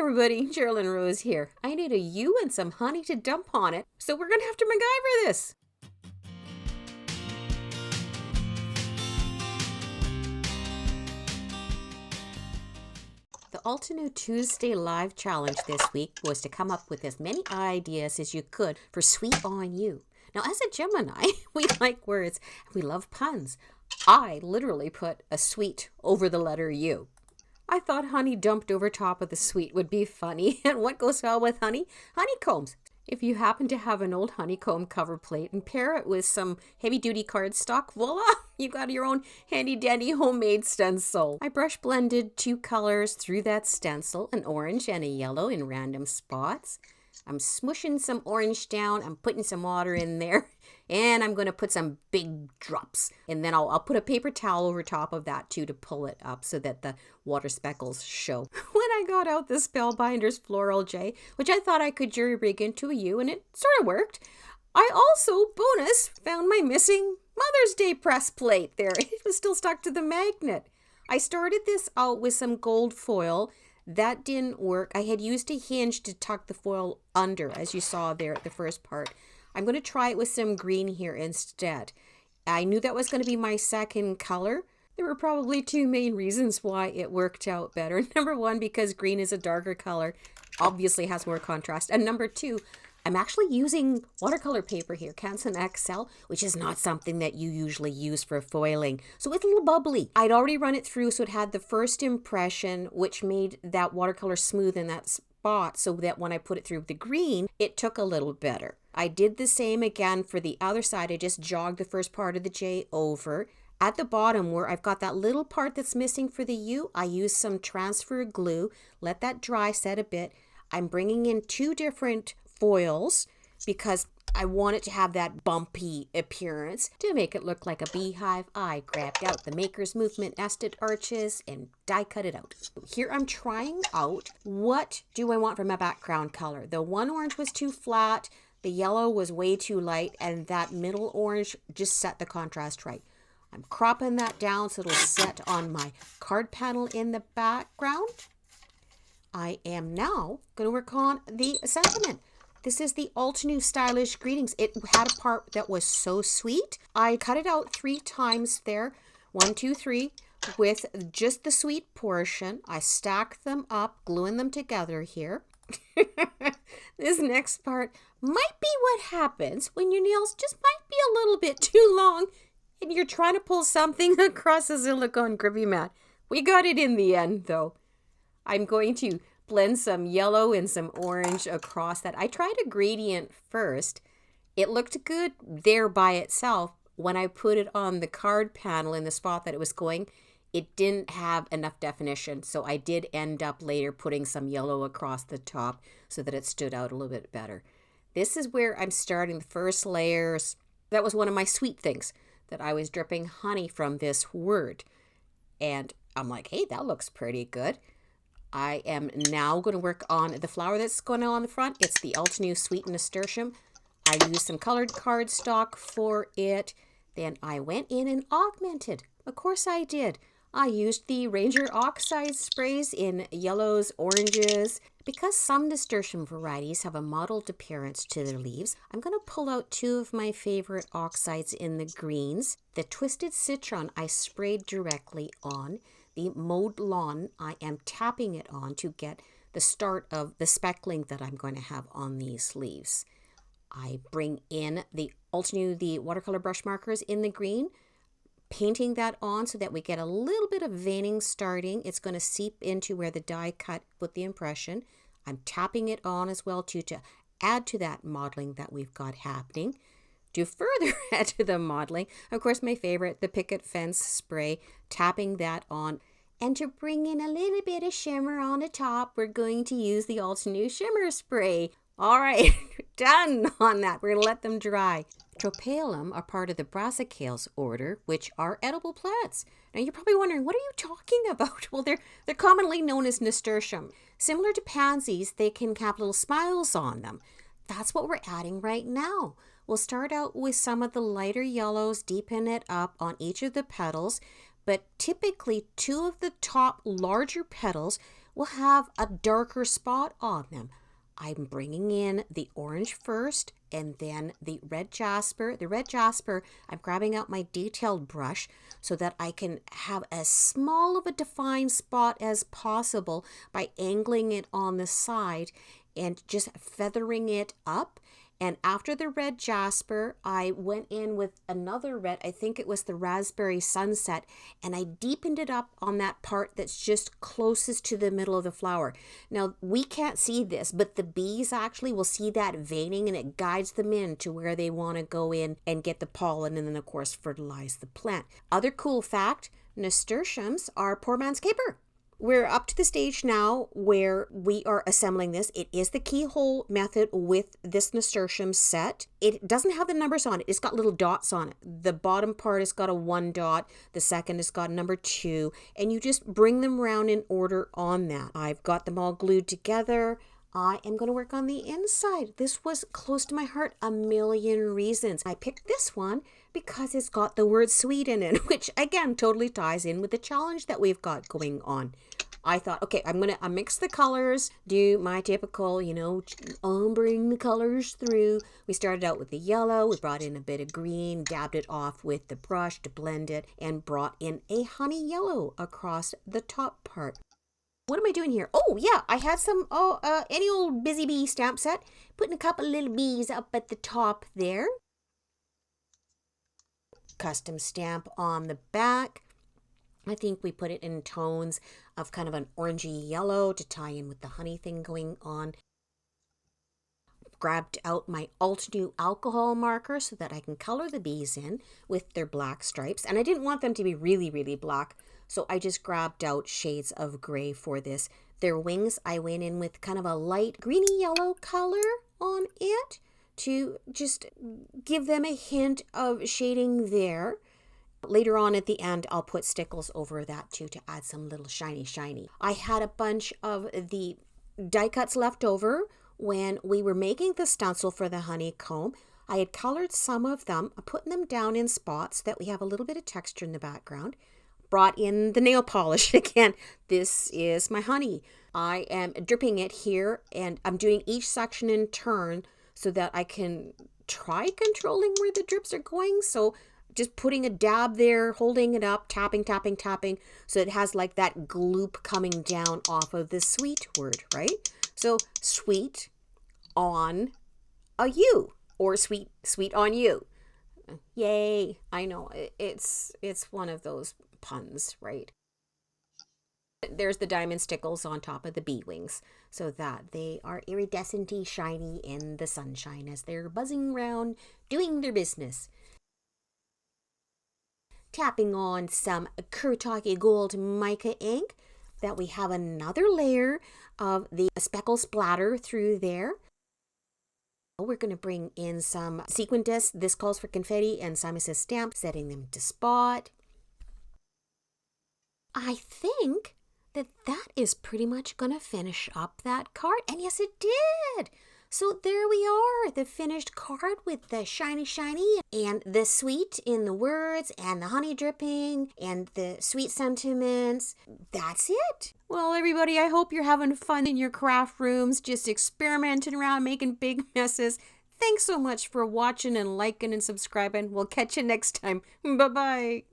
everybody, Sherilyn Rose here. I need a U and some honey to dump on it, so we're gonna have to MacGyver this. The altenew Tuesday live challenge this week was to come up with as many ideas as you could for sweet on you. Now, as a Gemini, we like words and we love puns. I literally put a sweet over the letter U. I thought honey dumped over top of the sweet would be funny. And what goes well with honey? Honeycombs. If you happen to have an old honeycomb cover plate and pair it with some heavy-duty cardstock, voila! You got your own handy-dandy homemade stencil. I brush blended 2 colors through that stencil, an orange and a yellow in random spots. I'm smushing some orange down. I'm putting some water in there. And I'm going to put some big drops. And then I'll put a paper towel over top of that too to pull it up so that the water speckles show. When I got out the Spellbinders Floral J, which I thought I could jury rig into a U, and it sort of worked, I also, bonus, found my missing Mother's Day press plate there. It was still stuck to the magnet. I started this out with some gold foil. That didn't work. I had used a hinge to tuck the foil under, as you saw there at the first part. I'm going to try it with some green here instead. I knew that was going to be my second color. There were probably 2 main reasons why it worked out better. Number 1, because green is a darker color, obviously has more contrast. And number 2, I'm actually using watercolor paper here, Canson XL, which is not something that you usually use for foiling. So it's a little bubbly. I'd already run it through, so it had the first impression, which made that watercolor smooth in that spot, so that when I put it through the green, it took a little better. I did the same again for the other side. I just jogged the first part of the J over. At the bottom where I've got that little part that's missing for the U, I used some transfer glue. Let that dry, set a bit. I'm bringing in 2 different foils because I want it to have that bumpy appearance to make it look like a beehive. I grabbed out the Maker's Movement nested arches and die cut it out. Here I'm trying out what do I want for my background color. The one orange was too flat. The yellow was way too light, and that middle orange just set the contrast right. I'm cropping that down so it'll set on my card panel in the background. I am now going to work on the sentiment. This is the altenew Stylish Greetings. It had a part that was so sweet. I cut it out 3 times there. 1, 2, 3. With just the sweet portion. I stack them up, gluing them together here. This next part might be what happens when your nails just might be a little bit too long and you're trying to pull something across a silicone grippy mat. We got it in the end though. I'm going to blend some yellow and some orange across that. I tried a gradient first. It looked good there by itself. When I put it on the card panel in the spot that it was going, it didn't have enough definition, so I did end up later putting some yellow across the top so that it stood out a little bit better. This is where I'm starting the first layers. That was one of my sweet things, that I was dripping honey from this word. And I'm like, hey, that looks pretty good. I am now going to work on the flower that's going on the front. It's the altenew Sweet Nasturtium. I used some colored cardstock for it. Then I went in and augmented. Of course I did. I used the Ranger Oxide sprays in yellows, oranges. Because some nasturtium varieties have a mottled appearance to their leaves, I'm going to pull out 2 of my favorite oxides in the greens. The Twisted Citron I sprayed directly on. The Mowed Lawn I am tapping it on to get the start of the speckling that I'm going to have on these leaves. I bring in the altenew, the watercolor brush markers in the green, painting that on so that we get a little bit of veining starting. It's going to seep into where the die cut with the impression. I'm tapping it on as well too to add to that modeling that we've got happening. To further add to the modeling, of course, my favorite, the Picket Fence spray, tapping that on. And to bring in a little bit of shimmer on the top, we're going to use the altenew shimmer spray. All right, done on that. We're going to let them dry. Tropalum are part of the brassicales order, which are edible plants. Now you're probably wondering, what are you talking about? Well, they're commonly known as nasturtium. Similar to pansies, they can have little smiles on them. That's what we're adding right now. We'll start out with some of the lighter yellows, deepen it up on each of the petals, but typically 2 of the top larger petals will have a darker spot on them. I'm bringing in the orange first and then the red jasper. The red jasper, I'm grabbing out my detailed brush so that I can have as small of a defined spot as possible by angling it on the side and just feathering it up. And after the red jasper, I went in with another red, I think it was the raspberry sunset, and I deepened it up on that part that's just closest to the middle of the flower. Now, we can't see this, but the bees actually will see that veining, and it guides them in to where they want to go in and get the pollen, and then, of course, fertilize the plant. Other cool fact, nasturtiums are poor man's caper. We're up to the stage now where we are assembling this. It is the keyhole method with this nasturtium set. It doesn't have the numbers on it. It's got little dots on it. The bottom part has got a 1 dot. The second has got number 2. And you just bring them around in order on that. I've got them all glued together. I am going to work on the inside. This was close to my heart, a million reasons. I picked this one because it's got the word sweet in it, which again totally ties in with the challenge that we've got going on. I thought, okay, I'm going to mix the colors, do my typical, bring the colors through. We started out with the yellow, we brought in a bit of green, dabbed it off with the brush to blend it, and brought in a honey yellow across the top part. What am I doing here? Oh, yeah, I had some, any old Busy Bee stamp set. Putting a couple little bees up at the top there. Custom stamp on the back. I think we put it in tones of kind of an orangey yellow to tie in with the honey thing going on. Grabbed out my altenew alcohol marker so that I can color the bees in with their black stripes. And I didn't want them to be really, really black, so I just grabbed out shades of gray for this. Their wings, I went in with kind of a light greeny yellow color on it to just give them a hint of shading there. Later on at the end, I'll put stickles over that too to add some little shiny. I had a bunch of the die cuts left over when we were making the stencil for the honeycomb. I had colored some of them, putting them down in spots so that we have a little bit of texture in the background. Brought in the nail polish again. This is my honey. I am dripping it here, and I'm doing each section in turn so that I can try controlling where the drips are going. So just putting a dab there, holding it up, tapping, so it has like that gloop coming down off of the sweet word, right? So sweet on a you, or sweet on you. Yay, I know, it's one of those puns, right? There's the diamond stickles on top of the bee wings so that they are iridescent-y shiny in the sunshine as they're buzzing around doing their business. Tapping on some Kurtaki Gold mica ink, that we have another layer of the speckle splatter through there. We're going to bring in some sequin discs. This calls for confetti and Simon Says stamp, setting them to spot. I think that is pretty much going to finish up that card. And yes, it did. So there we are, the finished card with the shiny and the sweet in the words and the honey dripping and the sweet sentiments. That's it. Well, everybody, I hope you're having fun in your craft rooms, just experimenting around, making big messes. Thanks so much for watching and liking and subscribing. We'll catch you next time. Bye-bye.